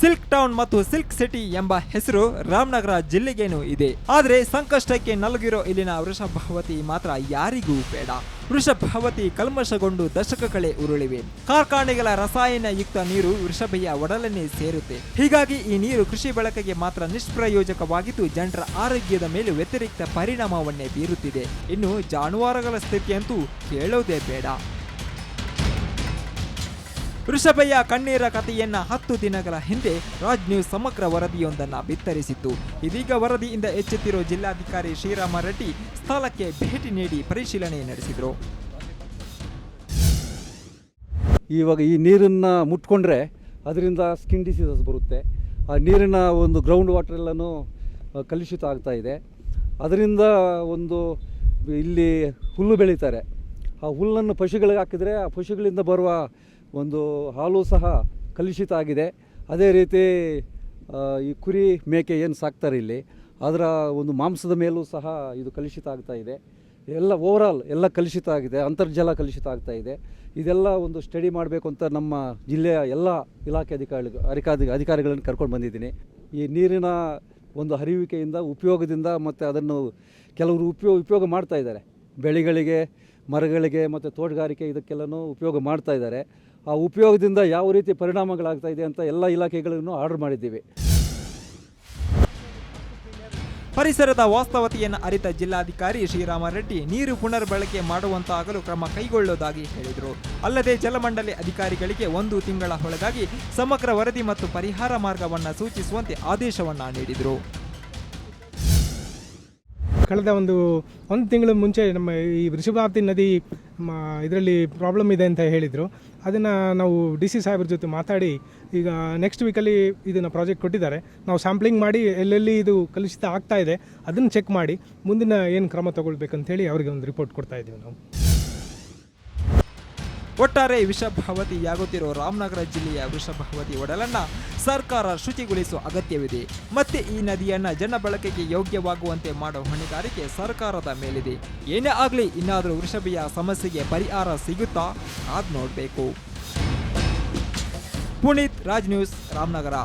Silk town ಮತ್ತು silk city ಎಂಬ ಹೆಸರು ರಾಮನಗರ ಜಿಲ್ಲೆಗೇನು ಇದೆ. ಆದರೆ ಸಂಕಷ್ಟಕ್ಕೆ ನಲುಗಿರೋ ಇಲ್ಲಿನ ವೃಷಭಾವತಿ ಮಾತ್ರ ಯಾರಿಗೂ ಬೇಡ. ವೃಷಭಾವತಿ ಕಲ್ಮಶಗೊಂಡು ದಶಕಗಳೇ ಉರುಳಿವೆ. ಕಾರ್ಖಾನೆಗಳ ರಸಾಯನ ಯುಕ್ತ ನೀರು ವೃಷಭೆಯ ಒಡಲನ್ನೇ ಸೇರುತ್ತೆ. ಹೀಗಾಗಿ ಈ ನೀರು ಕೃಷಿ ಬಳಕೆಗೆ ಮಾತ್ರ ನಿಷ್ಪ್ರಯೋಜಕವಾಗಿದ್ದು ಜನರ ಆರೋಗ್ಯದ ಮೇಲೆ ವ್ಯತಿರಿಕ್ತ ಪರಿಣಾಮವನ್ನೇ ಬೀರುತ್ತಿದೆ. ಇನ್ನು ಜಾನುವಾರುಗಳ ಸ್ಥಿತಿಯಂತೂ ಕೇಳೋದೇ ಬೇಡ. ವೃಷಭೆಯ ಕಣ್ಣೀರ ಕಥೆಯನ್ನ 10 ದಿನಗಳ ಹಿಂದೆ ರಾಜ್ ನ್ಯೂಸ್ ಸಮಗ್ರ ವರದಿಯೊಂದನ್ನು ಬಿತ್ತರಿಸಿತ್ತು. ಇದೀಗ ವರದಿಯಿಂದ ಎಚ್ಚೆತ್ತಿರೋ ಜಿಲ್ಲಾಧಿಕಾರಿ ಶ್ರೀರಾಮ ರೆಡ್ಡಿ ಸ್ಥಳಕ್ಕೆ ಭೇಟಿ ನೀಡಿ ಪರಿಶೀಲನೆ ನಡೆಸಿದರು. ಇವಾಗ ಈ ನೀರನ್ನು ಮುಟ್ಕೊಂಡ್ರೆ ಅದರಿಂದ ಸ್ಕಿನ್ ಡಿಸೀಸಸ್ ಬರುತ್ತೆ. ಆ ನೀರಿನ ಒಂದು ಗ್ರೌಂಡ್ ವಾಟರ್ ಎಲ್ಲನೂ ಕಲುಷಿತ ಆಗ್ತಾ ಇದೆ. ಅದರಿಂದ ಇಲ್ಲಿ ಹುಲ್ಲು ಬೆಳೀತಾರೆ. ಆ ಹುಲ್ಲನ್ನು ಪಶುಗಳಿಗೆ ಹಾಕಿದರೆ ಆ ಪಶುಗಳಿಂದ ಬರುವ ಒಂದು ಹಾಲು ಸಹ ಕಲುಷಿತ ಆಗಿದೆ. ಅದೇ ರೀತಿ ಈ ಕುರಿ ಮೇಕೆ ಏನು ಸಾಕ್ತಾರೆ ಇಲ್ಲಿ ಅದರ ಒಂದು ಮಾಂಸದ ಮೇಲೂ ಸಹ ಇದು ಕಲುಷಿತ ಆಗ್ತಾ ಇದೆ. ಎಲ್ಲ ಓವರಾಲ್ ಎಲ್ಲ ಕಲುಷಿತ ಆಗಿದೆ. ಅಂತರ್ಜಲ ಕಲುಷಿತ ಆಗ್ತಾ ಇದೆ. ಇದೆಲ್ಲ ಒಂದು ಸ್ಟಡಿ ಮಾಡಬೇಕು ಅಂತ ನಮ್ಮ ಜಿಲ್ಲೆಯ ಎಲ್ಲ ಇಲಾಖೆ ಅಧಿಕಾರಿಗಳನ್ನು ಕರ್ಕೊಂಡು ಬಂದಿದ್ದೀನಿ. ಈ ನೀರಿನ ಒಂದು ಹರಿಯುವಿಕೆಯಿಂದ ಉಪಯೋಗದಿಂದ ಮತ್ತು ಅದನ್ನು ಕೆಲವರು ಉಪಯೋಗ ಮಾಡ್ತಾ ಇದ್ದಾರೆ. ಬೆಳೆಗಳಿಗೆ, ಮರಗಳಿಗೆ ಮತ್ತು ತೋಟಗಾರಿಕೆ ಇದಕ್ಕೆಲ್ಲನೂ ಉಪಯೋಗ ಮಾಡ್ತಾ ಇದ್ದಾರೆ. ಆ ಉಪಯೋಗದಿಂದ ಯಾವ ರೀತಿ ಪರಿಣಾಮಗಳಾಗ್ತಾ ಇದೆ ಅಂತ ಎಲ್ಲ ಇಲಾಖೆಗಳನ್ನು ಆರ್ಡರ್ ಮಾಡಿದ್ದೀವಿ. ಪರಿಸರದ ವಾಸ್ತವತೆಯನ್ನು ಅರಿತ ಜಿಲ್ಲಾಧಿಕಾರಿ ಶ್ರೀರಾಮ ರೆಡ್ಡಿ ನೀರು ಪುನರ್ಬಳಕೆ ಮಾಡುವಂತಾಗಲು ಕ್ರಮ ಕೈಗೊಳ್ಳುವುದಾಗಿ ಹೇಳಿದರು. ಅಲ್ಲದೆ ಜಲಮಂಡಳಿ ಅಧಿಕಾರಿಗಳಿಗೆ 1 ತಿಂಗಳ ಒಳಗಾಗಿ ಸಮಗ್ರ ವರದಿ ಮತ್ತು ಪರಿಹಾರ ಮಾರ್ಗವನ್ನು ಸೂಚಿಸುವಂತೆ ಆದೇಶವನ್ನು ನೀಡಿದರು. ಕಳೆದ ಒಂದು ತಿಂಗಳ ಮುಂಚೆ ನಮ್ಮ ಈ ವೃಷಭಾವತಿ ನದಿ ಇದರಲ್ಲಿ ಪ್ರಾಬ್ಲಮ್ ಇದೆ ಅಂತ ಹೇಳಿದರು. ಅದನ್ನು ನಾವು DC ಸಾಹೇಬ್ರ ಜೊತೆ ಮಾತಾಡಿ ಈಗ ನೆಕ್ಸ್ಟ್ ವೀಕಲ್ಲಿ ಇದನ್ನು ಪ್ರಾಜೆಕ್ಟ್ ಕೊಟ್ಟಿದ್ದಾರೆ. ನಾವು ಸ್ಯಾಂಪ್ಲಿಂಗ್ ಮಾಡಿ ಎಲ್ಲೆಲ್ಲಿ ಇದು ಕಲುಷಿತ ಆಗ್ತಾ ಇದೆ ಅದನ್ನು ಚೆಕ್ ಮಾಡಿ ಮುಂದಿನ ಏನು ಕ್ರಮ ತಗೊಳ್ಬೇಕಂತೇಳಿ ಅವರಿಗೆ ಒಂದು ರಿಪೋರ್ಟ್ ಕೊಡ್ತಾ ಇದ್ದೀವಿ ನಾವು. ಒಟ್ಟಾರೆ ವಿಷಭಾವತಿಯಾಗುತ್ತಿರೋ ರಾಮನಗರ ಜಿಲ್ಲೆಯ ವೃಷಭಾವತಿ ಒಡಲನ್ನ ಸರ್ಕಾರ ಶುಚಿಗೊಳಿಸುವ ಅಗತ್ಯವಿದೆ. ಮತ್ತೆ ಈ ನದಿಯನ್ನ ಜನಬಳಕೆಗೆ ಯೋಗ್ಯವಾಗುವಂತೆ ಮಾಡೋ ಹೊಣೆಗಾರಿಕೆ ಸರ್ಕಾರದ ಮೇಲಿದೆ. ಏನೇ ಆಗಲಿ ಇನ್ನಾದರೂ ವೃಷಭೆಯ ಸಮಸ್ಯೆಗೆ ಪರಿಹಾರ ಸಿಗುತ್ತಾ ಕಾದ್ ನೋಡಬೇಕು. ಪುನೀತ್, ರಾಜ್ ನ್ಯೂಸ್, ರಾಮನಗರ.